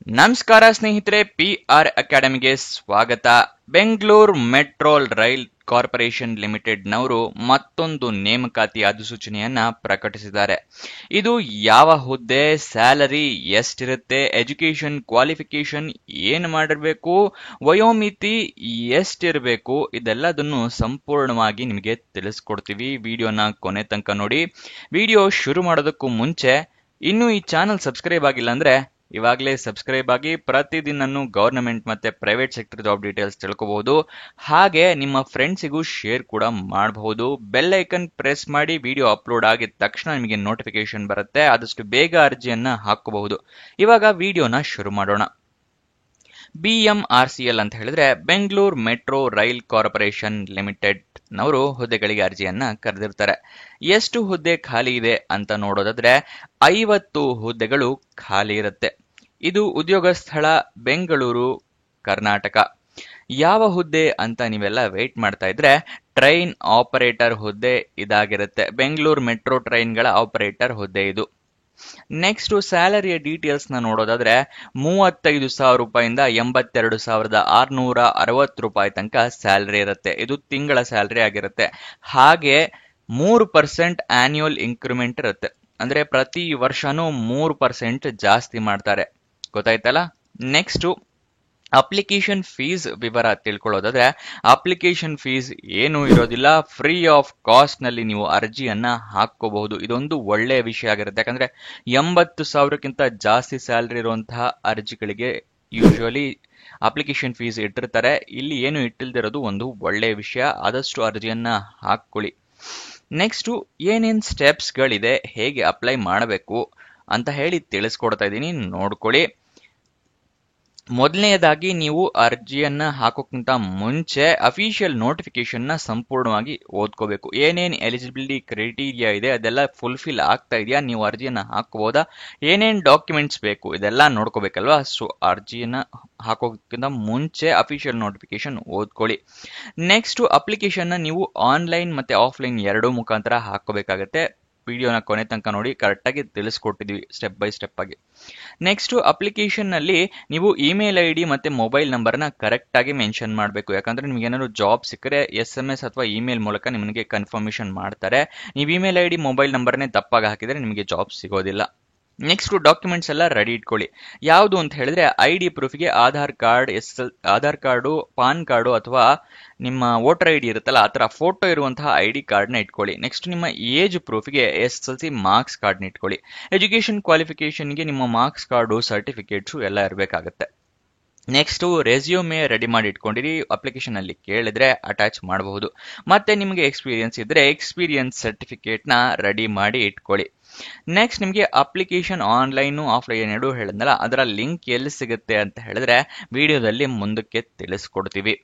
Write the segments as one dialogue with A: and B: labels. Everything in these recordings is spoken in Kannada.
A: ನಮಸ್ಕಾರ ಸ್ನೇಹಿತರೆ, PR ಅಕಾಡೆಮಿಗೆ ಸ್ವಾಗತ. Bengaluru metro rail corporation limited ನವರು ಮತ್ತೊಂದು ನೇಮಕಾತಿ ಅಧಿಸೂಚನೆಯನ್ನ ಪ್ರಕಟಿಸಿದ್ದಾರೆ. ಇದು ಯಾವ ಹುದ್ದೆ, ಸ್ಯಾಲರಿ ಎಷ್ಟಿರುತ್ತೆ, ಎಜುಕೇಶನ್ ಕ್ವಾಲಿಫಿಕೇಶನ್ ಏನು ಮಾಡಿರ್ಬೇಕು, ವಯೋಮಿತಿ ಎಷ್ಟಿರಬೇಕು, ಇದೆಲ್ಲದನ್ನು ಸಂಪೂರ್ಣವಾಗಿ ನಿಮಗೆ ತಿಳಿಸ್ಕೊಡ್ತೀವಿ. ವಿಡಿಯೋನ ಕೊನೆ ತನಕ ನೋಡಿ. ವಿಡಿಯೋ ಶುರು ಮಾಡೋದಕ್ಕೂ ಮುಂಚೆ ಇನ್ನೂ ಈ ಚಾನಲ್ ಸಬ್ಸ್ಕ್ರೈಬ್ ಆಗಿಲ್ಲ ಅಂದ್ರೆ ಇವಾಗಲೇ ಸಬ್ಸ್ಕ್ರೈಬ್ ಆಗಿ ಪ್ರತಿದಿನನೂ ಗವರ್ನಮೆಂಟ್ ಮತ್ತೆ ಪ್ರೈವೇಟ್ ಸೆಕ್ಟರ್ ಜಾಬ್ ಡೀಟೇಲ್ಸ್ ತಿಳ್ಕೋಬಹುದು. ಹಾಗೆ ನಿಮ್ಮ ಫ್ರೆಂಡ್ಸಿಗೂ ಶೇರ್ ಕೂಡ ಮಾಡಬಹುದು. ಬೆಲ್ ಐಕನ್ ಪ್ರೆಸ್ ಮಾಡಿ. ವಿಡಿಯೋ ಅಪ್ಲೋಡ್ ಆಗಿದ ತಕ್ಷಣ ನಿಮಗೆ ನೋಟಿಫಿಕೇಶನ್ ಬರುತ್ತೆ. ಆದಷ್ಟು ಬೇಗ ಅರ್ಜಿಯನ್ನ ಹಾಕಬಹುದು. ಇವಾಗ ವಿಡಿಯೋನ ಶುರು ಮಾಡೋಣ. BMRCL ಅಂತ ಹೇಳಿದ್ರೆ Bengaluru metro rail corporation limited ನವರು ಹುದ್ದೆಗಳಿಗೆ ಅರ್ಜಿಯನ್ನ ಕರೆದಿರ್ತಾರೆ. ಎಷ್ಟು ಹುದ್ದೆ ಖಾಲಿ ಇದೆ ಅಂತ ನೋಡೋದಾದ್ರೆ 50 ಹುದ್ದೆಗಳು ಖಾಲಿ ಇರುತ್ತೆ. ಇದು ಉದ್ಯೋಗ ಸ್ಥಳ ಬೆಂಗಳೂರು, ಕರ್ನಾಟಕ. ಯಾವ ಹುದ್ದೆ ಅಂತ ನೀವೆಲ್ಲ ವೇಟ್ ಮಾಡ್ತಾ ಇದ್ರೆ ಟ್ರೈನ್ ಆಪರೇಟರ್ ಹುದ್ದೆ ಇದಾಗಿರುತ್ತೆ. ಬೆಂಗಳೂರು ಮೆಟ್ರೋ ಟ್ರೈನ್ಗಳ ಆಪರೇಟರ್ ಹುದ್ದೆ ಇದು. ನೆಕ್ಸ್ಟ್ ಸ್ಯಾಲರಿಯ ಡೀಟೇಲ್ಸ್ ನ ನೋಡೋದಾದ್ರೆ 35,000 ರೂಪಾಯಿಂದ 82,660 ರೂಪಾಯಿ ತನಕ ಸ್ಯಾಲರಿ ಇರುತ್ತೆ. ಇದು ತಿಂಗಳ ಸ್ಯಾಲರಿ ಆಗಿರುತ್ತೆ. ಹಾಗೆ 3% ಆನ್ಯುವಲ್ ಇನ್ಕ್ರಿಮೆಂಟ್ ಇರುತ್ತೆ. ಅಂದ್ರೆ ಪ್ರತಿ ವರ್ಷನೂ 3% ಜಾಸ್ತಿ ಮಾಡ್ತಾರೆ. ಗೊತ್ತಾಯ್ತಲ್ಲ. ನೆಕ್ಸ್ಟ್ ಅಪ್ಲಿಕೇಶನ್ ಫೀಸ್ ವಿವರ ತಿಳ್ಕೊಳ್ಳೋದಾದ್ರೆ ಅಪ್ಲಿಕೇಶನ್ ಫೀಸ್ ಏನು ಇರೋದಿಲ್ಲ. ಫ್ರೀ ಆಫ್ ಕಾಸ್ಟ್ ನಲ್ಲಿ ನೀವು ಅರ್ಜಿಯನ್ನ ಹಾಕೋಬಹುದು. ಇದೊಂದು ಒಳ್ಳೆಯ ವಿಷಯ ಆಗಿರುತ್ತೆ. ಯಾಕಂದ್ರೆ 80,000ಕ್ಕಿಂತ ಜಾಸ್ತಿ ಸ್ಯಾಲರಿ ಇರುವಂತಹ ಅರ್ಜಿಗಳಿಗೆ ಯೂಶುವಲಿ ಅಪ್ಲಿಕೇಶನ್ ಫೀಸ್ ಇಟ್ಟಿರ್ತಾರೆ. ಇಲ್ಲಿ ಏನು ಇಟ್ಟಿಲ್ದಿರೋದು ಒಂದು ಒಳ್ಳೆಯ ವಿಷಯ. ಆದಷ್ಟು ಅರ್ಜಿಯನ್ನ ಹಾಕೊಳ್ಳಿ. ನೆಕ್ಸ್ಟ್ ಏನೇನ್ ಸ್ಟೆಪ್ಸ್ ಗಳಿದೆ, ಹೇಗೆ ಅಪ್ಲೈ ಮಾಡಬೇಕು ಅಂತ ಹೇಳಿ ತಿಳಿಸ್ಕೊಡ್ತಾ ಇದ್ದೀನಿ, ನೋಡ್ಕೊಳ್ಳಿ. ಮೊದಲನೆಯದಾಗಿ ನೀವು ಅರ್ಜಿಯನ್ನ ಹಾಕೋಕ್ಕಿಂತ ಮುಂಚೆ ಅಫಿಷಿಯಲ್ ನೋಟಿಫಿಕೇಶನ್ ನ ಸಂಪೂರ್ಣವಾಗಿ ಓದ್ಕೋಬೇಕು. ಏನೇನ್ ಎಲಿಜಿಬಿಲಿಟಿ ಕ್ರೈಟೀರಿಯಾ ಇದೆ ಅದೆಲ್ಲ ಫುಲ್ಫಿಲ್ ಆಗ್ತಾ ಇದೆಯಾ, ನೀವು ಅರ್ಜಿಯನ್ನ ಹಾಕಬಹುದಾ, ಏನೇನ್ ಡಾಕ್ಯುಮೆಂಟ್ಸ್ ಬೇಕು ಇದೆಲ್ಲ ನೋಡ್ಕೋಬೇಕಲ್ವಾ. ಸೊ ಅರ್ಜಿಯನ್ನ ಹಾಕೋಕ್ಕಿಂತ ಮುಂಚೆ ಅಫಿಷಿಯಲ್ ನೋಟಿಫಿಕೇಶನ್ ಓದ್ಕೊಳ್ಳಿ. ನೆಕ್ಸ್ಟ್ ಅಪ್ಲಿಕೇಶನ್ ನ ನೀವು ಆನ್ಲೈನ್ ಮತ್ತೆ ಆಫ್ಲೈನ್ ಎರಡೂ ಮುಖಾಂತರ ಹಾಕೋಬೇಕಾಗತ್ತೆ. ವಿಡಿಯೋನ ಕೊನೆ ತನಕ ನೋಡಿ, ಕರೆಕ್ಟ್ ಆಗಿ ತಿಳಿಸ್ಕೊಟ್ಟಿದ್ವಿ ಸ್ಟೆಪ್ ಬೈ ಸ್ಟೆಪ್ ಆಗಿ. ನೆಕ್ಸ್ಟ್ ಅಪ್ಲಿಕೇಶನ್ ನಲ್ಲಿ ನೀವು ಇಮೇಲ್ ID ಮತ್ತೆ ಮೊಬೈಲ್ ನಂಬರ್ ನ ಕರೆಕ್ಟ್ ಆಗಿ ಮೆನ್ಷನ್ ಮಾಡಬೇಕು. ಯಾಕಂದ್ರೆ ನಿಮ್ಗೆ ಏನಾದ್ರು ಜಾಬ್ ಸಿಕ್ಕರೆ SMS ಅಥವಾ ಇಮೇಲ್ ಮೂಲಕ ನಿಮಗೆ ಕನ್ಫರ್ಮೇಶನ್ ಮಾಡ್ತಾರೆ. ನೀವು ಇಮೇಲ್ ID ಮೊಬೈಲ್ ನಂಬರ್ನೇ ತಪ್ಪಾಗಿ ಹಾಕಿದ್ರೆ ನಿಮಗೆ ಜಾಬ್ ಸಿಗೋದಿಲ್ಲ. ನೆಕ್ಸ್ಟ್ ಡಾಕ್ಯುಮೆಂಟ್ಸ್ ಎಲ್ಲ ರೆಡಿ ಇಟ್ಕೊಳ್ಳಿ. ಯಾವುದು ಅಂತ ಹೇಳಿದ್ರೆ ID ಪ್ರೂಫ್ಗೆ ಆಧಾರ್ ಕಾರ್ಡು, ಪಾನ್ ಕಾರ್ಡು ಅಥವಾ ನಿಮ್ಮ ವೋಟರ್ ID ಇರುತ್ತಲ್ಲ ಆ ತರ ಫೋಟೋ ಇರುವಂತಹ ID ಕಾರ್ಡ್ನ ಇಟ್ಕೊಳ್ಳಿ. ನೆಕ್ಸ್ಟ್ ನಿಮ್ಮ ಏಜ್ ಪ್ರೂಫ್ಗೆ SSLC ಮಾರ್ಕ್ಸ್ ಕಾರ್ಡ್ನ ಇಟ್ಕೊಳ್ಳಿ. ಎಜುಕೇಶನ್ ಕ್ವಾಲಿಫಿಕೇಶನ್ಗೆ ನಿಮ್ಮ ಮಾರ್ಕ್ಸ್ ಕಾರ್ಡು, ಸರ್ಟಿಫಿಕೇಟ್ಸು ಎಲ್ಲ ಇರಬೇಕಾಗತ್ತೆ. ನೆಕ್ಸ್ಟ್ ರೆಸ್ಯೂಮೆ ರೆಡಿ ಮಾಡಿ ಇಟ್ಕೊಂಡಿರಿ. ಅಪ್ಲಿಕೇಶನ್ ಅಲ್ಲಿ ಕೇಳಿದ್ರೆ ಅಟ್ಯಾಚ್ ಮಾಡಬಹುದು. ಮತ್ತೆ ನಿಮಗೆ ಎಕ್ಸ್ಪೀರಿಯನ್ಸ್ ಇದ್ರೆ ಎಕ್ಸ್ಪೀರಿಯನ್ಸ್ ಸರ್ಟಿಫಿಕೇಟ್ ನ ರೆಡಿ ಮಾಡಿ ಇಟ್ಕೊಳ್ಳಿ. ನೆಕ್ಸ್ಟ್ ನಿಮಗೆ ಅಪ್ಲಿಕೇಶನ್ ಆನ್ಲೈನ್ ಆಫ್ಲೈನ್ ಎರಡು ಹೇಳಿದ್ನಲ್ಲ, ಅದರ ಲಿಂಕ್ ಎಲ್ಲಿ ಸಿಗುತ್ತೆ ಅಂತ ಹೇಳಿದ್ರೆ ವಿಡಿಯೋದಲ್ಲಿ ಮುಂದಕ್ಕೆ ತಿಳಿಸ್ಕೊಡ್ತೀವಿ.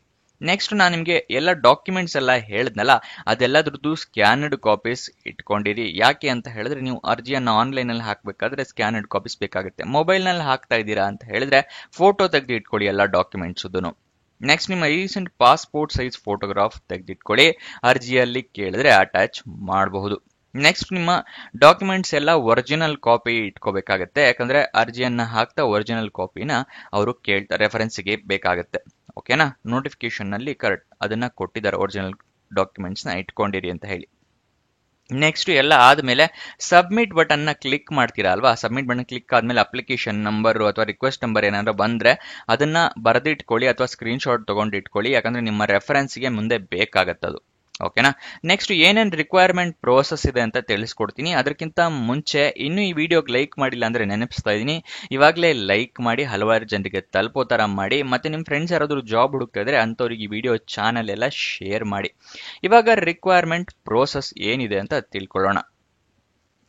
A: ನೆಕ್ಸ್ಟ್ ನಾನು ನಿಮಗೆ ಎಲ್ಲ ಡಾಕ್ಯುಮೆಂಟ್ಸ್ ಎಲ್ಲ ಹೇಳಿದ್ನಲ್ಲ ಅದೆಲ್ಲದ್ರದ್ದು ಸ್ಕ್ಯಾನರ್ಡ್ ಕಾಪೀಸ್ ಇಟ್ಕೊಂಡಿರಿ. ಯಾಕೆ ಅಂತ ಹೇಳಿದ್ರೆ ನೀವು ಅರ್ಜಿಯನ್ನು ಆನ್ಲೈನ್ ಅಲ್ಲಿ ಹಾಕಬೇಕಾದ್ರೆ ಸ್ಕ್ಯಾನರ್ಡ್ ಕಾಪೀಸ್ ಬೇಕಾಗುತ್ತೆ. ಮೊಬೈಲ್ ನಲ್ಲಿ ಹಾಕ್ತಾ ಇದ್ದೀರಾ ಅಂತ ಹೇಳಿದ್ರೆ ಫೋಟೋ ತೆಗೆದು ಇಟ್ಕೊಳ್ಳಿ ಎಲ್ಲ ಡಾಕ್ಯುಮೆಂಟ್ಸ್. ನೆಕ್ಸ್ಟ್ ನಿಮ್ಮ ರೀಸೆಂಟ್ ಪಾಸ್ಪೋರ್ಟ್ ಸೈಜ್ ಫೋಟೋಗ್ರಾಫ್ ತೆಗೆದಿಟ್ಕೊಳ್ಳಿ. ಅರ್ಜಿಯಲ್ಲಿ ಕೇಳಿದ್ರೆ ಅಟ್ಯಾಚ್ ಮಾಡಬಹುದು. ನೆಕ್ಸ್ಟ್ ನಿಮ್ಮ ಡಾಕ್ಯುಮೆಂಟ್ಸ್ ಎಲ್ಲ ಒರಿಜಿನಲ್ ಕಾಪಿ ಇಟ್ಕೋಬೇಕಾಗತ್ತೆ. ಯಾಕಂದ್ರೆ ಅರ್ಜಿಯನ್ನ ಹಾಕ್ತಾ ಒರಿಜಿನಲ್ ಕಾಪಿನ ಅವರು ಕೇಳ್ತಾರೆ, ರೆಫರೆನ್ಸ್ಗೆ ಬೇಕಾಗತ್ತೆ. ಓಕೆನಾ. ನೋಟಿಫಿಕೇಶನ್ ನಲ್ಲಿ ಕರೆಕ್ಟ್ ಅದನ್ನ ಕೊಟ್ಟಿದ್ದಾರೆ, ಒರಿಜಿನಲ್ ಡಾಕ್ಯುಮೆಂಟ್ಸ್ ನ ಇಟ್ಕೊಂಡಿರಿ ಅಂತ ಹೇಳಿ. ನೆಕ್ಸ್ಟ್ ಎಲ್ಲ ಆದ್ಮೇಲೆ ಸಬ್ಮಿಟ್ ಬಟನ್ ನ ಕ್ಲಿಕ್ ಮಾಡ್ತೀರಾ ಅಲ್ವಾ. ಸಬ್ಮಿಟ್ ಬಟನ್ ಕ್ಲಿಕ್ ಆದ್ಮೇಲೆ ಅಪ್ಲಿಕೇಶನ್ ನಂಬರ್ ಅಥವಾ ರಿಕ್ವೆಸ್ಟ್ ನಂಬರ್ ಏನಾದ್ರು ಬಂದ್ರೆ ಅದನ್ನ ಬರೆದಿಟ್ಕೊಳ್ಳಿ ಅಥವಾ ಸ್ಕ್ರೀನ್ ಶಾಟ್ ತಗೊಂಡು ಇಟ್ಕೊಳ್ಳಿ. ಯಾಕಂದ್ರೆ ನಿಮ್ಮ ರೆಫರೆನ್ಸ್ಗೆ ಮುಂದೆ ಬೇಕಾಗತ್ತದು. ಓಕೆನಾ. ನೆಕ್ಸ್ಟ್ ಏನೇನ್ ರಿಕ್ವೈರ್ಮೆಂಟ್ ಪ್ರೋಸೆಸ್ ಇದೆ ಅಂತ ತಿಳಿಸ್ಕೊಡ್ತೀನಿ. ಅದಕ್ಕಿಂತ ಮುಂಚೆ ಇನ್ನೂ ಈ ವಿಡಿಯೋಗೆ ಲೈಕ್ ಮಾಡಿಲ್ಲ ಅಂದ್ರೆ ನೆನಪಿಸ್ತಾ ಇದೀನಿ, ಇವಾಗಲೇ ಲೈಕ್ ಮಾಡಿ, ಹಲವಾರು ಜನರಿಗೆ ತಲುಪೋ ತರ ಮಾಡಿ. ಮತ್ತೆ ನಿಮ್ಮ ಫ್ರೆಂಡ್ಸ್ ಯಾರಾದ್ರೂ ಜಾಬ್ ಹುಡುಕ್ತಾ ಇದ್ರೆ ಅಂತವ್ರಿಗೆ ಈ ವಿಡಿಯೋ ಚಾನಲ್ ಎಲ್ಲ ಶೇರ್ ಮಾಡಿ. ಇವಾಗ ರಿಕ್ವೈರ್ಮೆಂಟ್ ಪ್ರೋಸೆಸ್ ಏನಿದೆ ಅಂತ ತಿಳ್ಕೊಳ್ಳೋಣ.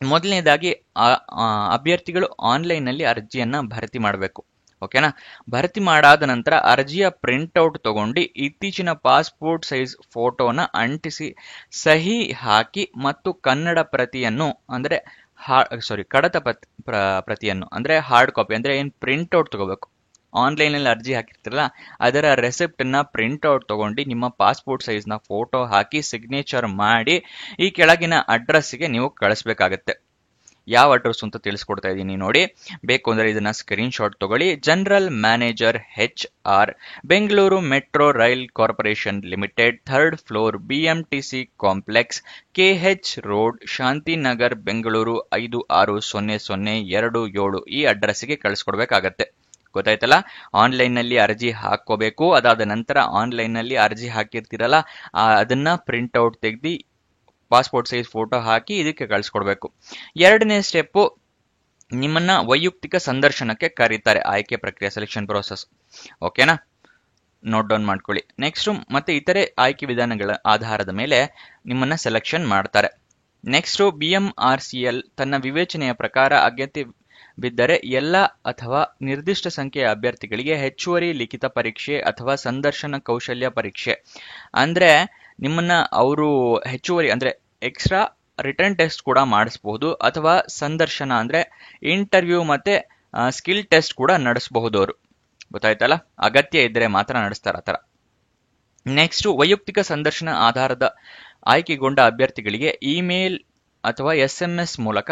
A: ಮೊದಲನೇದಾಗಿ ಅಭ್ಯರ್ಥಿಗಳು ಆನ್ಲೈನ್ ನಲ್ಲಿ ಅರ್ಜಿಯನ್ನ ಭರ್ತಿ ಮಾಡಬೇಕು. ಓಕೆನಾ. ಭರ್ತಿ ಮಾಡಾದ ನಂತರ ಅರ್ಜಿಯ ಪ್ರಿಂಟ್ಔಟ್ ತಗೊಂಡು ಇತ್ತೀಚಿನ ಪಾಸ್ಪೋರ್ಟ್ ಸೈಜ್ ಫೋಟೋನ ಅಂಟಿಸಿ ಸಹಿ ಹಾಕಿ ಮತ್ತು ಕನ್ನಡ ಪ್ರತಿಯನ್ನು ಅಂದ್ರೆ ಕಡತ ಪ್ರತಿಯನ್ನು ಅಂದ್ರೆ ಹಾರ್ಡ್ ಕಾಪಿ ಅಂದ್ರೆ ಏನ್ ಪ್ರಿಂಟ್ಔಟ್ ತಗೋಬೇಕು. ಆನ್ಲೈನ್ ಅಲ್ಲಿ ಅರ್ಜಿ ಹಾಕಿರ್ತಿರಲ್ಲ ಅದರ ರೆಸಿಪ್ಟ್ ನ ಪ್ರಿಂಟ್ಔಟ್ ತಗೊಂಡು ನಿಮ್ಮ ಪಾಸ್ಪೋರ್ಟ್ ಸೈಜ್ ನ ಫೋಟೋ ಹಾಕಿ ಸಿಗ್ನೇಚರ್ ಮಾಡಿ ಈ ಕೆಳಗಿನ ಅಡ್ರೆಸ್ಗೆ ನೀವು ಕಳಿಸ್ಬೇಕಾಗತ್ತೆ. ಯಾವ ಅಡ್ರೆಸ್ ಅಂತ ತಿಳಿಸ್ಕೊಡ್ತಾ ಇದ್ದೀನಿ ನೋಡಿ. ಬೇಕು ಅಂದ್ರೆ ಇದನ್ನ ಸ್ಕ್ರೀನ್ ಶಾಟ್ ತಗೊಳ್ಳಿ. General manager HR, Bengaluru metro rail corporation limited, 3rd floor, BMTC complex, KH road, Shantinagar, Bengaluru 560027 ಈ ಅಡ್ರೆಸ್ಗೆ ಕಳಿಸ್ಕೊಡ್ಬೇಕಾಗತ್ತೆ. ಗೊತ್ತಾಯ್ತಲ್ಲ. ಆನ್ಲೈನ್ ನಲ್ಲಿ ಅರ್ಜಿ ಹಾಕೋಬೇಕು. ಅದಾದ ನಂತರ ಆನ್ಲೈನ್ ನಲ್ಲಿ ಅರ್ಜಿ ಹಾಕಿರ್ತೀರಲ್ಲ ಅದನ್ನ ಪ್ರಿಂಟ್ ಔಟ್ ತೆಗೆದು ಪಾಸ್ಪೋರ್ಟ್ ಸೈಜ್ ಫೋಟೋ ಹಾಕಿ ಇದಕ್ಕೆ ಕಳಿಸ್ಕೊಡ್ಬೇಕು. ಎರಡನೇ ಸ್ಟೆಪ್, ನಿಮ್ಮನ್ನ ವೈಯಕ್ತಿಕ ಸಂದರ್ಶನಕ್ಕೆ ಕರೀತಾರೆ. ಆಯ್ಕೆ ಪ್ರಕ್ರಿಯೆ, ಸೆಲೆಕ್ಷನ್ ಪ್ರೋಸೆಸ್. ಓಕೆನಾ, ನೋಟ್ ಡೌನ್ ಮಾಡ್ಕೊಳ್ಳಿ. ನೆಕ್ಸ್ಟ್ ಮತ್ತೆ ಇತರೆ ಆಯ್ಕೆ ವಿಧಾನಗಳ ಆಧಾರದ ಮೇಲೆ ನಿಮ್ಮನ್ನ ಸೆಲೆಕ್ಷನ್ ಮಾಡ್ತಾರೆ. ನೆಕ್ಸ್ಟ್ BMRCL ತನ್ನ ವಿವೇಚನೆಯ ಪ್ರಕಾರ ಅಗತ್ಯವಿದ್ದರೆ ಎಲ್ಲ ಅಥವಾ ನಿರ್ದಿಷ್ಟ ಸಂಖ್ಯೆಯ ಅಭ್ಯರ್ಥಿಗಳಿಗೆ ಹೆಚ್ಚುವರಿ ಲಿಖಿತ ಪರೀಕ್ಷೆ ಅಥವಾ ಸಂದರ್ಶನ ಕೌಶಲ್ಯ ಪರೀಕ್ಷೆ ಅಂದ್ರೆ ನಿಮ್ಮನ್ನ ಅವರು ಹೆಚ್ಚುವರಿ ಅಂದ್ರೆ ಎಕ್ಸ್ಟ್ರಾ ರಿಟರ್ನ್ ಟೆಸ್ಟ್ ಕೂಡ ಮಾಡಿಸಬಹುದು, ಅಥವಾ ಸಂದರ್ಶನ ಅಂದ್ರೆ ಇಂಟರ್ವ್ಯೂ ಮತ್ತೆ ಸ್ಕಿಲ್ ಟೆಸ್ಟ್ ಕೂಡ ನಡೆಸಬಹುದು ಅವರು. ಗೊತ್ತಾಯ್ತಲ್ಲ, ಅಗತ್ಯ ಇದ್ರೆ ಮಾತ್ರ ನಡೆಸ್ತಾರ ಆತರ. ನೆಕ್ಸ್ಟ್ ವೈಯಕ್ತಿಕ ಸಂದರ್ಶನ ಆಧಾರದ ಆಯ್ಕೆಗೊಂಡ ಅಭ್ಯರ್ಥಿಗಳಿಗೆ ಇಮೇಲ್ ಅಥವಾ SMS ಮೂಲಕ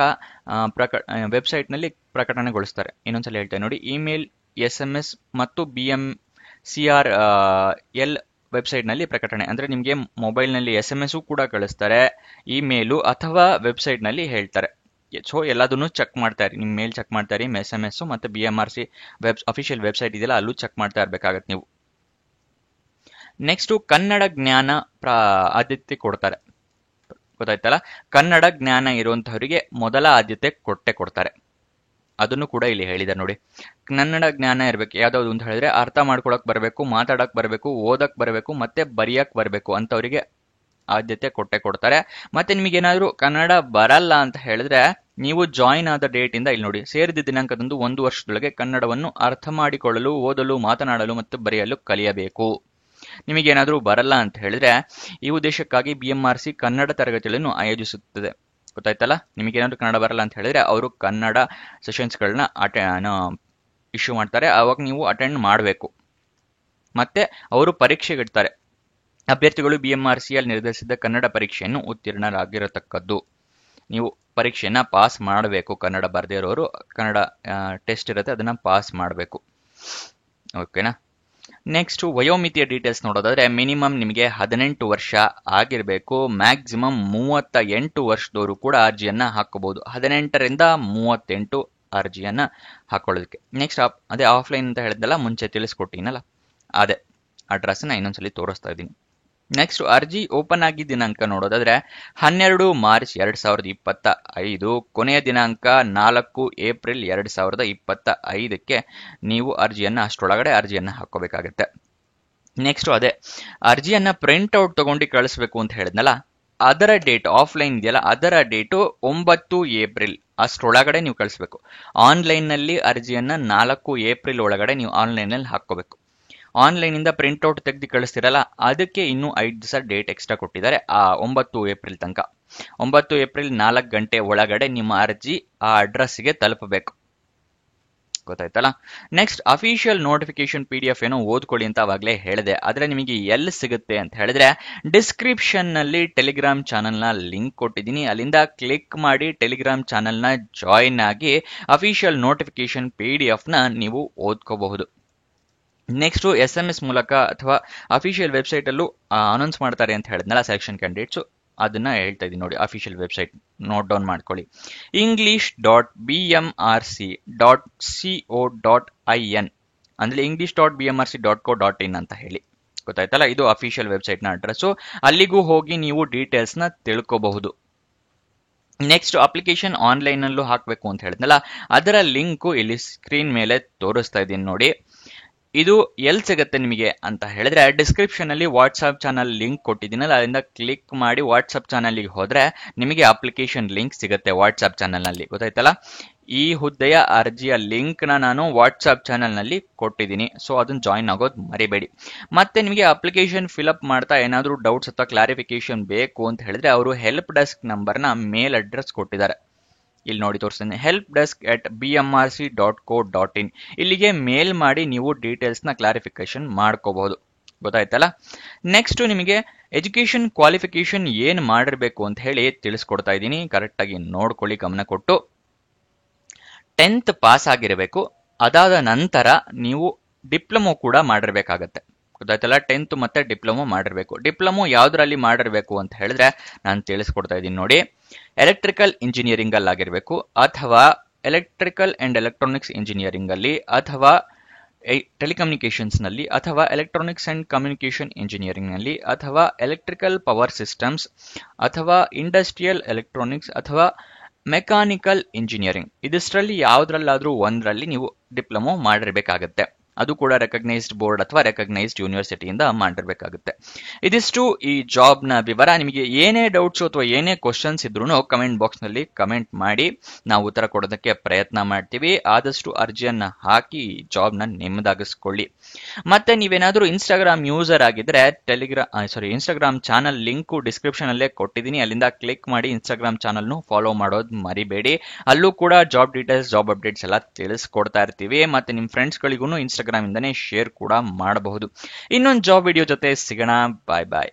A: ವೆಬ್ಸೈಟ್ ನಲ್ಲಿ ಪ್ರಕಟಣೆಗೊಳಿಸ್ತಾರೆ. ಇನ್ನೊಂದ್ಸಲ ಹೇಳ್ತೇನೆ ನೋಡಿ, ಇಮೇಲ್, SMS ಮತ್ತು BMCRL ವೆಬ್ಸೈಟ್ ನಲ್ಲಿ ಪ್ರಕಟಣೆ ಅಂದ್ರೆ ನಿಮ್ಗೆ ಮೊಬೈಲ್ ನಲ್ಲಿ SMS ಕೂಡ ಕಳಿಸ್ತಾರೆ, ಇಮೇಲು ಅಥವಾ ವೆಬ್ಸೈಟ್ ನಲ್ಲಿ ಹೇಳ್ತಾರೆ. ಸೊ ಎಲ್ಲದನ್ನು ಚೆಕ್ ಮಾಡ್ತಾ ಇರಿ, ನಿಮ್ ಮೇಲ್ ಚೆಕ್ ಮಾಡ್ತಾ ಇರಿ, SMS ಮತ್ತೆ BMRC ಅಫಿಷಿಯಲ್ ವೆಬ್ಸೈಟ್ ಇದೆಯಲ್ಲ ಅಲ್ಲೂ ಚೆಕ್ ಮಾಡ್ತಾ ಇರ್ಬೇಕಾಗತ್ತೆ ನೀವು. ನೆಕ್ಸ್ಟ್ ಕನ್ನಡ ಜ್ಞಾನ ಆದ್ಯತೆ ಕೊಡ್ತಾರೆ. ಗೊತ್ತಾಯ್ತಲ್ಲ, ಕನ್ನಡ ಜ್ಞಾನ ಇರುವಂತಹವರಿಗೆ ಮೊದಲ ಆದ್ಯತೆ ಕೊಡ್ತಾರೆ. ಅದನ್ನು ಕೂಡ ಇಲ್ಲಿ ಹೇಳಿದ್ದಾರೆ ನೋಡಿ. ಕನ್ನಡ ಜ್ಞಾನ ಇರ್ಬೇಕು. ಯಾವ್ದಾವ್ದು ಅಂತ ಹೇಳಿದ್ರೆ ಅರ್ಥ ಮಾಡ್ಕೊಳಕ್ ಬರಬೇಕು, ಮಾತಾಡಕ್ ಬರಬೇಕು, ಓದಕ್ ಬರಬೇಕು ಮತ್ತೆ ಬರೆಯಕ್ ಬರಬೇಕು ಅಂತವರಿಗೆ ಆದ್ಯತೆ ಕೊಡ್ತಾರೆ. ಮತ್ತೆ ನಿಮಗೇನಾದ್ರೂ ಕನ್ನಡ ಬರಲ್ಲ ಅಂತ ಹೇಳಿದ್ರೆ ನೀವು ಜಾಯಿನ್ ಆದ ಡೇಟ್ ಇಂದ ಇಲ್ಲಿ ನೋಡಿ, ಸೇರಿದ ದಿನಾಂಕದಂದು 1 ವರ್ಷದೊಳಗೆ ಕನ್ನಡವನ್ನು ಅರ್ಥ ಮಾಡಿಕೊಳ್ಳಲು, ಓದಲು, ಮಾತನಾಡಲು ಮತ್ತು ಬರೆಯಲು ಕಲಿಯಬೇಕು. ನಿಮಗೇನಾದ್ರೂ ಬರಲ್ಲ ಅಂತ ಹೇಳಿದ್ರೆ ಈ ಉದ್ದೇಶಕ್ಕಾಗಿ BMRC ಕನ್ನಡ ತರಗತಿಗಳನ್ನು ಆಯೋಜಿಸುತ್ತದೆ. ಗೊತ್ತಾಯ್ತಲ್ಲ, ನಿಮಗೇನಾದ್ರೂ ಕನ್ನಡ ಬರಲ್ಲ ಅಂತ ಹೇಳಿದ್ರೆ ಅವರು ಕನ್ನಡ ಸೆಷನ್ಸ್ಗಳನ್ನ ಇಶ್ಯೂ ಮಾಡ್ತಾರೆ, ಅವಾಗ ನೀವು ಅಟೆಂಡ್ ಮಾಡಬೇಕು. ಮತ್ತೆ ಅವರು ಪರೀಕ್ಷೆಗಿಡ್ತಾರೆ. ಅಭ್ಯರ್ಥಿಗಳು BMRCL ನಿರ್ಧರಿಸಿದ ಕನ್ನಡ ಪರೀಕ್ಷೆಯನ್ನು ಉತ್ತೀರ್ಣರಾಗಿರತಕ್ಕದ್ದು. ನೀವು ಪರೀಕ್ಷೆಯನ್ನ ಪಾಸ್ ಮಾಡಬೇಕು. ಕನ್ನಡ ಬರದೇ ಇರೋರು ಕನ್ನಡ ಟೆಸ್ಟ್ ಇರುತ್ತೆ, ಅದನ್ನ ಪಾಸ್ ಮಾಡಬೇಕು. ಓಕೆನಾ. ನೆಕ್ಸ್ಟ್ ವಯೋಮಿತಿಯ ಡೀಟೇಲ್ಸ್ ನೋಡೋದಾದ್ರೆ ಮಿನಿಮಮ್ ನಿಮಗೆ 18 ವರ್ಷ ಆಗಿರಬೇಕು. ಮ್ಯಾಕ್ಸಿಮಮ್ 38 ವರ್ಷದವರು ಕೂಡ ಅರ್ಜಿಯನ್ನ ಹಾಕೋಬಹುದು. 18ರಿಂದ 38 ಅರ್ಜಿಯನ್ನ ಹಾಕೊಳ್ಳೋದಕ್ಕೆ. ನೆಕ್ಸ್ಟ್ ಅದೇ ಆಫ್ಲೈನ್ ಅಂತ ಹೇಳಿದ್ನಲ್ಲ, ಮುಂಚೆ ತಿಳಿಸ್ಕೊಟ್ಟಿನಲ್ಲ ಅದೇ ಅಡ್ರೆಸ್ನ ಇನ್ನೊಂದ್ಸಲಿ ತೋರಿಸ್ತಾ ಇದ್ದೀನಿ. ನೆಕ್ಸ್ಟ್ ಅರ್ಜಿ ಓಪನ್ ಆಗಿ ದಿನಾಂಕ ನೋಡೋದಾದ್ರೆ 12 ಮಾರ್ಚ್ 2025, ಕೊನೆಯ ದಿನಾಂಕ 4 ಏಪ್ರಿಲ್ 2025ಕ್ಕೆ ನೀವು ಅಷ್ಟರೊಳಗಡೆ ಅರ್ಜಿಯನ್ನ ಹಾಕೋಬೇಕಾಗತ್ತೆ. ನೆಕ್ಸ್ಟ್ ಅದೇ ಅರ್ಜಿಯನ್ನ ಪ್ರಿಂಟ್ ಔಟ್ ತಗೊಂಡು ಕಳಿಸ್ಬೇಕು ಅಂತ ಹೇಳಿದ್ನಲ್ಲ, ಅದರ ಡೇಟ್ ಆಫ್ಲೈನ್ ಇದೆಯಲ್ಲ ಅದರ ಡೇಟು 9 ಏಪ್ರಿಲ್ ಅಷ್ಟರೊಳಗಡೆ ನೀವು ಕಳಿಸ್ಬೇಕು. ಆನ್ಲೈನ್ ನಲ್ಲಿ ಅರ್ಜಿಯನ್ನ 4 ಏಪ್ರಿಲ್ ಒಳಗಡೆ ನೀವು ಆನ್ಲೈನ್ ನಲ್ಲಿ ಹಾಕೋಬೇಕು. ಆನ್ಲೈನ್ ಇಂದ ಪ್ರಿಂಟ್ ಔಟ್ ತೆಗೆದು ಕಳಿಸ್ತಿರಲ್ಲ ಅದಕ್ಕೆ ಇನ್ನೂ 5 ದಿವಸ ಡೇಟ್ ಎಕ್ಸ್ಟ್ರಾ ಕೊಟ್ಟಿದ್ದಾರೆ, 9 ಏಪ್ರಿಲ್ ತನಕ. 9 ಏಪ್ರಿಲ್ 4 ಗಂಟೆ ಒಳಗಡೆ ನಿಮ್ಮ ಅರ್ಜಿ ಆ ಅಡ್ರೆಸ್ಗೆ ತಲುಪಬೇಕು. ಗೊತ್ತಾಯ್ತಲ್ಲ. ನೆಕ್ಸ್ಟ್ ಅಫಿಷಿಯಲ್ ನೋಟಿಫಿಕೇಶನ್ PDF ಏನೋ ಓದ್ಕೊಳ್ಳಿ ಅಂತ ಅವಾಗಲೇ ಹೇಳಿದೆ. ಆದ್ರೆ ನಿಮಗೆ ಎಲ್ಲಿ ಸಿಗುತ್ತೆ ಅಂತ ಹೇಳಿದ್ರೆ ಡಿಸ್ಕ್ರಿಪ್ಷನ್ ನಲ್ಲಿ ಟೆಲಿಗ್ರಾಮ್ ಚಾನಲ್ ನ ಲಿಂಕ್ ಕೊಟ್ಟಿದ್ದೀನಿ, ಅಲ್ಲಿಂದ ಕ್ಲಿಕ್ ಮಾಡಿ ಟೆಲಿಗ್ರಾಮ್ ಚಾನಲ್ ನ ಜಾಯಿನ್ ಆಗಿ ಅಫಿಷಿಯಲ್ ನೋಟಿಫಿಕೇಶನ್ PDF ನ ನೀವು ಓದ್ಕೋಬಹುದು. ನೆಕ್ಸ್ಟ್ SMS ಮೂಲಕ ಅಥವಾ ಅಫಿಷಿಯಲ್ ವೆಬ್ಸೈಟ್ ಅಲ್ಲೂ ಅನೌನ್ಸ್ ಮಾಡ್ತಾರೆ ಅಂತ ಹೇಳಿದ್ನಲ್ಲ ಸೆಲೆಕ್ಷನ್ ಕ್ಯಾಂಡಿಡೇಟ್ಸ್, ಅದನ್ನ ಹೇಳ್ತಾ ಇದೀನಿ ನೋಡಿ. ಅಫಿಷಿಯಲ್ ವೆಬ್ಸೈಟ್ ನೋಟ್ ಡೌನ್ ಮಾಡ್ಕೊಳ್ಳಿ, english.bmrc.co.in ಅಂದ್ರೆ english.bmrc.co.in ಅಂತ ಹೇಳಿ. ಗೊತ್ತಾಯ್ತಲ್ಲ, ಇದು ಅಫಿಷಿಯಲ್ ವೆಬ್ಸೈಟ್ ನ ಅಡ್ರೆಸ್. ಅಲ್ಲಿಗೂ ಹೋಗಿ ನೀವು ಡೀಟೇಲ್ಸ್ ನ ತಿಳ್ಕೋಬಹುದು. ನೆಕ್ಸ್ಟ್ ಅಪ್ಲಿಕೇಶನ್ ಆನ್ಲೈನ್ ಅಲ್ಲೂ ಹಾಕಬೇಕು ಅಂತ ಹೇಳಿದ್ನಲ್ಲ, ಅದರ ಲಿಂಕ್ ಇಲ್ಲಿ ಸ್ಕ್ರೀನ್ ಮೇಲೆ ತೋರಿಸ್ತಾ ಇದ್ದೀನಿ ನೋಡಿ. ಇದು ಎಲ್ಲಿ ಸಿಗುತ್ತೆ ನಿಮಗೆ ಅಂತ ಹೇಳಿದ್ರೆ ಡಿಸ್ಕ್ರಿಪ್ಷನ್ ಅಲ್ಲಿ ವಾಟ್ಸ್ಆಪ್ ಚಾನಲ್ ಲಿಂಕ್ ಕೊಟ್ಟಿದ್ದೀನಲ್ಲ, ಅಲ್ಲಿಂದ ಕ್ಲಿಕ್ ಮಾಡಿ ವಾಟ್ಸ್ಆಪ್ ಚಾನಲ್ಗೆ ಹೋದ್ರೆ ನಿಮಗೆ ಅಪ್ಲಿಕೇಶನ್ ಲಿಂಕ್ ಸಿಗುತ್ತೆ ವಾಟ್ಸ್ಆಪ್ ಚಾನಲ್ ನಲ್ಲಿ. ಗೊತ್ತಾಯ್ತಲ್ಲ, ಈ ಹುದ್ದೆಯ ಅರ್ಜಿಯ ಲಿಂಕ್ ನಾನು ವಾಟ್ಸ್ಆಪ್ ಚಾನಲ್ ನಲ್ಲಿ ಕೊಟ್ಟಿದ್ದೀನಿ. ಸೊ ಅದನ್ನ ಜಾಯಿನ್ ಆಗೋದು ಮರಿಬೇಡಿ. ಮತ್ತೆ ನಿಮಗೆ ಅಪ್ಲಿಕೇಶನ್ ಫಿಲ್ಅಪ್ ಮಾಡ್ತಾ ಏನಾದ್ರೂ ಡೌಟ್ಸ್ ಅಥವಾ ಕ್ಲಾರಿಫಿಕೇಶನ್ ಬೇಕು ಅಂತ ಹೇಳಿದ್ರೆ ಅವರು ಹೆಲ್ಪ್ ಡೆಸ್ಕ್ ನಂಬರ್ನ ಮೇಲ್ ಅಡ್ರೆಸ್ ಕೊಟ್ಟಿದ್ದಾರೆ. ಇಲ್ಲಿ ನೋಡಿ ತೋರಿಸ್ತೀನಿ, helpdesk@bmrc.co.in. ಇಲ್ಲಿಗೆ ಮೇಲ್ ಮಾಡಿ ನೀವು ಡೀಟೇಲ್ಸ್ ನ ಕ್ಲಾರಿಫಿಕೇಶನ್ ಮಾಡ್ಕೋಬಹುದು. ಗೊತ್ತಾಯ್ತಲ್ಲ. ನೆಕ್ಸ್ಟ್ ನಿಮಗೆ ಎಜುಕೇಶನ್ ಕ್ವಾಲಿಫಿಕೇಶನ್ ಏನ್ ಮಾಡಿರ್ಬೇಕು ಅಂತ ಹೇಳಿ ತಿಳಿಸ್ಕೊಡ್ತಾ ಇದ್ದೀನಿ, ಕರೆಕ್ಟ್ ಆಗಿ ನೋಡ್ಕೊಳ್ಳಿ ಗಮನ ಕೊಟ್ಟು. 10th ಪಾಸ್ ಆಗಿರಬೇಕು. ಅದಾದ ನಂತರ ನೀವು ಡಿಪ್ಲೊಮೊ ಕೂಡ ಮಾಡಿರ್ಬೇಕಾಗತ್ತೆ. ಗೊತ್ತಾಯ್ತಲ್ಲ, 10th ಮತ್ತೆ ಡಿಪ್ಲೊಮೊ ಮಾಡಿರ್ಬೇಕು. ಡಿಪ್ಲೊಮೊ ಯಾವ್ದ್ರಲ್ಲಿ ಮಾಡಿರ್ಬೇಕು ಅಂತ ಹೇಳಿದ್ರೆ ನಾನು ತಿಳಿಸ್ಕೊಡ್ತಾ ಇದ್ದೀನಿ ನೋಡಿ. ಎಲೆಕ್ಟ್ರಿಕಲ್ ಇಂಜಿನಿಯರಿಂಗ್ ಅಲ್ಲಿ ಆಗಿರ್ಬೇಕು, ಅಥವಾ ಎಲೆಕ್ಟ್ರಿಕಲ್ ಅಂಡ್ ಎಲೆಕ್ಟ್ರಾನಿಕ್ಸ್ ಇಂಜಿನಿಯರಿಂಗ್ ಅಲ್ಲಿ, ಅಥವಾ ಟೆಲಿಕಮ್ಯುನಿಕೇಶನ್ಸ್ ನಲ್ಲಿ, ಅಥವಾ ಎಲೆಕ್ಟ್ರಾನಿಕ್ಸ್ ಅಂಡ್ ಕಮ್ಯುನಿಕೇಶನ್ ಇಂಜಿನಿಯರಿಂಗ್ ನಲ್ಲಿ, ಅಥವಾ ಎಲೆಕ್ಟ್ರಿಕಲ್ ಪವರ್ ಸಿಸ್ಟಮ್ಸ್, ಅಥವಾ ಇಂಡಸ್ಟ್ರಿಯಲ್ ಎಲೆಕ್ಟ್ರಾನಿಕ್ಸ್, ಅಥವಾ ಮೆಕ್ಯಾನಿಕಲ್ ಇಂಜಿನಿಯರಿಂಗ್. ಇದಿಷ್ಟರಲ್ಲಿ ಯಾವ್ದ್ರಲ್ಲಾದ್ರೂ ಒಂದರಲ್ಲಿ ನೀವು ಡಿಪ್ಲೊಮೊ ಮಾಡಿರ್ಬೇಕಾಗತ್ತೆ. ಅದು ಕೂಡ ರೆಕಗ್ನೈಸ್ಡ್ ಬೋರ್ಡ್ ಅಥವಾ ರೆಕಗ್ನೈಸ್ಡ್ ಯೂನಿವರ್ಸಿಟಿಯಿಂದ ಮಾಡಿರ್ಬೇಕಾಗುತ್ತೆ. ಇದಿಷ್ಟು ಈ ಜಾಬ್ ನ ವಿವರ. ನಿಮಗೆ ಏನೇ ಡೌಟ್ಸ್ ಅಥವಾ ಏನೇ ಕ್ವಶನ್ಸ್ ಇದ್ರೂ ಕಮೆಂಟ್ ಬಾಕ್ಸ್ ನಲ್ಲಿ ಕಮೆಂಟ್ ಮಾಡಿ, ನಾವು ಉತ್ತರ ಕೊಡೋದಕ್ಕೆ ಪ್ರಯತ್ನ ಮಾಡ್ತೀವಿ. ಆದಷ್ಟು ಅರ್ಜಿಯನ್ನ ಹಾಕಿ ಜಾಬ್ ನ ನಿಮ್ಮದಾಗಿಸ್ಕೊಳ್ಳಿ. ಮತ್ತೆ ನೀವೇನಾದ್ರೂ ಇನ್ಸ್ಟಾಗ್ರಾಮ್ ಯೂಸರ್ ಆಗಿದ್ರೆ ಇನ್ಸ್ಟಾಗ್ರಾಮ್ ಚಾನಲ್ ಲಿಂಕ್ ಡಿಸ್ಕ್ರಿಪ್ಷನ್ ಅಲ್ಲೇ ಕೊಟ್ಟಿದ್ದೀನಿ, ಅಲ್ಲಿಂದ ಕ್ಲಿಕ್ ಮಾಡಿ ಇನ್ಸ್ಟಾಗ್ರಾಮ್ ಚಾನಲ್ ಫಾಲೋ ಮಾಡೋದು ಮರಿಬೇಡಿ. ಅಲ್ಲೂ ಕೂಡ ಜಾಬ್ ಡೀಟೇಲ್ಸ್, ಜಾಬ್ ಅಪ್ಡೇಟ್ಸ್ ಎಲ್ಲ ತಿಳಿಸ್ಕೊಡ್ತಾ ಇರ್ತೀವಿ. ಮತ್ತೆ ನಿಮ್ ಫ್ರೆಂಡ್ಸ್ ಗಳಿಗೂ ಇನ್ಸ್ಟಾಗ್ರಾಮ್ ಇಂದಾನೆ ಶೇರ್ ಕೂಡ ಮಾಡಬಹುದು. ಇನ್ನೊಂದು ಜಾಬ್ ವಿಡಿಯೋ ಜೊತೆ ಸಿಗೋಣ. ಬಾಯ್ ಬಾಯ್.